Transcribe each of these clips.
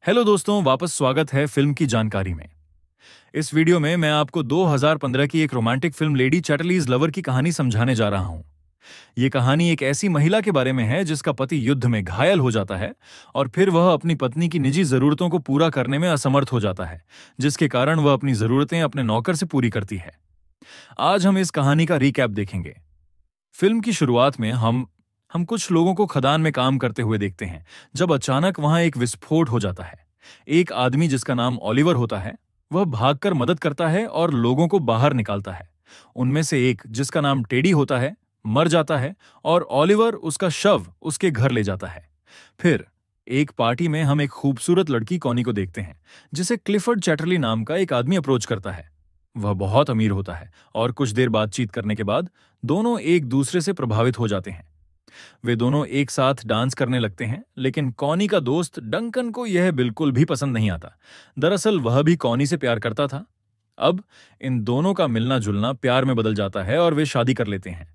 Hello दोस्तों, वापस स्वागत है फिल्म की जानकारी में। इस वीडियो में मैं आपको 2015 की एक romantic film lady Chatterley's lover की कहानी समझाने जा रहा हूं। ये कहानी एक ऐसी महिला के बारे में है जिसका पति युद्ध में घायल हो जाता है और फिर वह अपनी पत्नी की निजी जरूरतों को पूरा करने में असमर्थ हो जाता है, जिसके कारण वह अपनी जरूरतें अपने नौकर से पूरी करती है। आज हम इस कहानी का रिकैप देखेंगे। फिल्म की शुरुआत में हम कुछ लोगों को खदान में काम करते हुए देखते हैं, जब अचानक वहां एक विस्फोट हो जाता है। एक आदमी जिसका नाम ओलिवर होता है, वह भागकर मदद करता है और लोगों को बाहर निकालता है। उनमें से एक जिसका नाम टेडी होता है, मर जाता है और ओलिवर उसका शव उसके घर ले जाता है। फिर एक पार्टी में हम एक खूबसूरत लड़की कॉनी को देखते हैं, जिसे क्लिफर्ड चैटरली नाम का एक आदमी अप्रोच करता है। वह बहुत अमीर होता है और कुछ देर बातचीत करने के बाद दोनों एक दूसरे से प्रभावित हो जाते हैं। वे दोनों एक साथ डांस करने लगते हैं, लेकिन कॉनी का दोस्त डंकन को यह बिल्कुल भी पसंद नहीं आता। दरअसल वह भी कॉनी से प्यार करता था। अब इन दोनों का मिलना जुलना प्यार में बदल जाता है और वे शादी कर लेते हैं।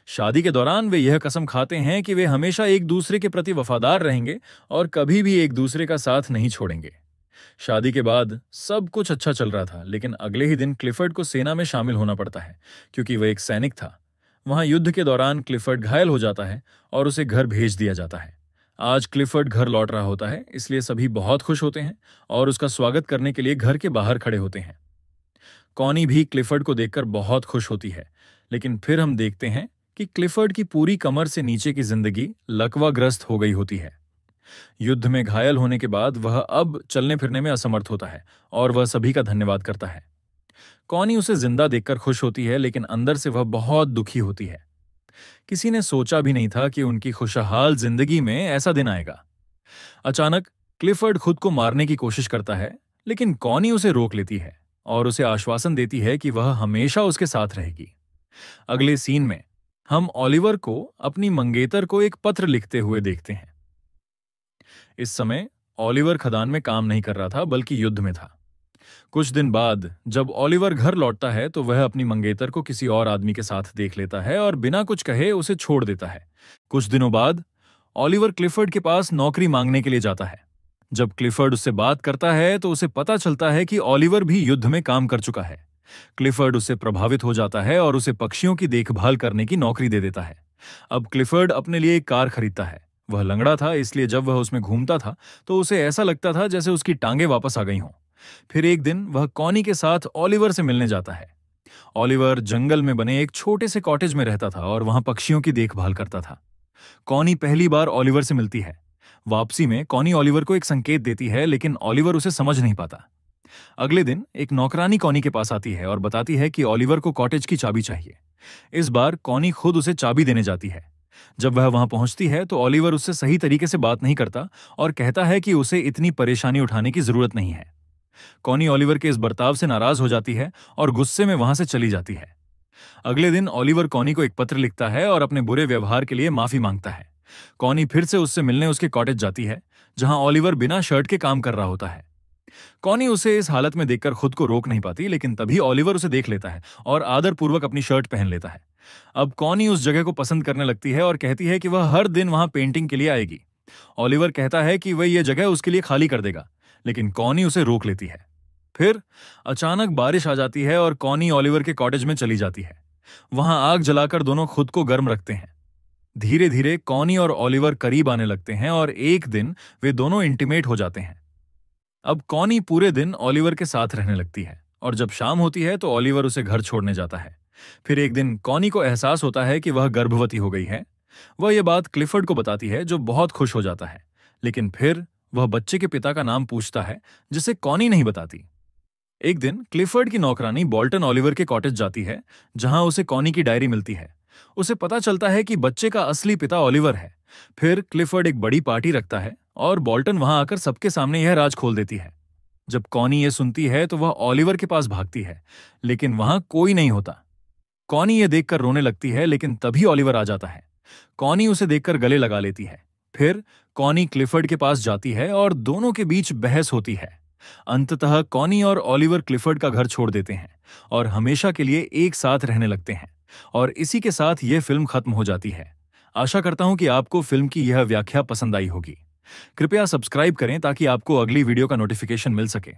शादी के दौरान वे यह कसम खाते हैं कि वे हमेशा एक दूसरे के प्रति वफादार रहेंगे और कभी भी एक दूसरे का साथ नहीं छोड़ेंगे। शादी के बाद सब कुछ अच्छा चल रहा था, लेकिन अगले ही दिन क्लिफर्ड को सेना में शामिल होना पड़ता है, क्योंकि वह एक सैनिक था। वहां युद्ध के दौरान क्लिफर्ड घायल हो जाता है और उसे घर भेज दिया जाता है। आज क्लिफर्ड घर लौट रहा होता है, इसलिए सभी बहुत खुश होते हैं और उसका स्वागत करने के लिए घर के बाहर खड़े होते हैं। कॉनी भी क्लिफर्ड को देखकर बहुत खुश होती है, लेकिन फिर हम देखते हैं कि क्लिफर्ड की पूरी कमर से नीचे की जिंदगी लकवाग्रस्त हो गई होती है। युद्ध में घायल होने के बाद वह अब चलने फिरने में असमर्थ होता है और वह सभी का धन्यवाद करता है। कॉनी उसे जिंदा देखकर खुश होती है, लेकिन अंदर से वह बहुत दुखी होती है। किसी ने सोचा भी नहीं था कि उनकी खुशहाल जिंदगी में ऐसा दिन आएगा। अचानक क्लिफर्ड खुद को मारने की कोशिश करता है, लेकिन कॉनी उसे रोक लेती है और उसे आश्वासन देती है कि वह हमेशा उसके साथ रहेगी। अगले सीन में हम ओलिवर को अपनी मंगेतर को एक पत्र लिखते हुए देखते हैं। इस समय ओलिवर खदान में काम नहीं कर रहा था, बल्कि युद्ध में था। कुछ दिन बाद जब ओलिवर घर लौटता है तो वह अपनी मंगेतर को किसी और आदमी के साथ देख लेता है और बिना कुछ कहे उसे छोड़ देता है। कुछ दिनों बाद ओलिवर क्लिफर्ड के पास नौकरी मांगने के लिए जाता है। जब क्लिफर्ड उससे बात करता है तो उसे पता चलता है कि ओलिवर भी युद्ध में काम कर चुका है। क्लिफर्ड उससे प्रभावित हो जाता है और उसे पक्षियों की देखभाल करने की नौकरी दे देता है। अब क्लिफर्ड अपने लिए एक कार खरीदता है। वह लंगड़ा था, इसलिए जब वह उसमें घूमता था तो उसे ऐसा लगता था जैसे उसकी टांगें वापस आ गई हों। फिर एक दिन वह कॉनी के साथ ओलिवर से मिलने जाता है। ओलिवर जंगल में बने एक छोटे से कॉटेज में रहता था और वहां पक्षियों की देखभाल करता था। कॉनी पहली बार ओलिवर से मिलती है। वापसी में कॉनी ओलिवर को एक संकेत देती है, लेकिन ओलिवर उसे समझ नहीं पाता। अगले दिन एक नौकरानी कॉनी के पास आती है और बताती है कि ओलिवर को कॉटेज की चाबी चाहिए। इस बार कॉनी खुद उसे चाबी देने जाती है। जब वह वहां पहुंचती है तो ओलिवर उससे सही तरीके से बात नहीं करता और कहता है कि उसे इतनी परेशानी उठाने की जरूरत नहीं है। कॉनी ओलिवर के इस बर्ताव से नाराज हो जाती है और गुस्से में वहां से चली जाती है। अगले दिन ओलिवर कॉनी को एक पत्र लिखता है और अपने बुरे व्यवहार के लिए माफी मांगता है। कॉनी फिर से उससे मिलने उसके कॉटेज जाती है, जहां ओलिवर बिना शर्ट के काम कर रहा होता है। कॉनी उसे इस हालत में देखकर खुद को रोक नहीं पाती, लेकिन तभी ओलिवर उसे देख लेता है और आदरपूर्वक अपनी शर्ट पहन लेता है। अब कॉनी उस जगह को पसंद करने लगती है और कहती है कि वह हर दिन वहां पेंटिंग के लिए आएगी। ओलिवर कहता है कि वह यह जगह उसके लिए खाली कर देगा, लेकिन कॉनी उसे रोक लेती है। फिर अचानक बारिश आ जाती है और कॉनी ओलिवर के कॉटेज में चली जाती है। वहां आग जलाकर दोनों खुद को गर्म रखते हैं। धीरे धीरे कॉनी और ओलिवर करीब आने लगते हैं और एक दिन वे दोनों इंटीमेट हो जाते हैं। अब कॉनी पूरे दिन ओलिवर के साथ रहने लगती है और जब शाम होती है तो ओलिवर उसे घर छोड़ने जाता है। फिर एक दिन कॉनी को एहसास होता है कि वह गर्भवती हो गई है। वह यह बात क्लिफर्ड को बताती है, जो बहुत खुश हो जाता है, लेकिन फिर वह बच्चे के पिता का नाम पूछता है, जिसे कॉनी नहीं बताती। एक दिन क्लिफर्ड की नौकरानी बॉल्टन ओलिवर के कॉटेज जाती है, जहां उसे कॉनी की डायरी मिलती है। उसे पता चलता है कि बच्चे का असली पिता ओलिवर है। फिर क्लिफर्ड एक बड़ी पार्टी रखता है और बॉल्टन वहां आकर सबके सामने यह राज खोल देती है। जब कॉनी ये सुनती है तो वह ओलिवर के पास भागती है, लेकिन वहां कोई नहीं होता। कॉनी ये देखकर रोने लगती है, लेकिन तभी ओलिवर आ जाता है। कॉनी उसे देखकर गले लगा लेती है। फिर कॉनी क्लिफर्ड के पास जाती है और दोनों के बीच बहस होती है। अंततः कॉनी और ओलिवर क्लिफर्ड का घर छोड़ देते हैं और हमेशा के लिए एक साथ रहने लगते हैं, और इसी के साथ यह फिल्म खत्म हो जाती है। आशा करता हूं कि आपको फिल्म की यह व्याख्या पसंद आई होगी। कृपया सब्सक्राइब करें ताकि आपको अगली वीडियो का नोटिफिकेशन मिल सके।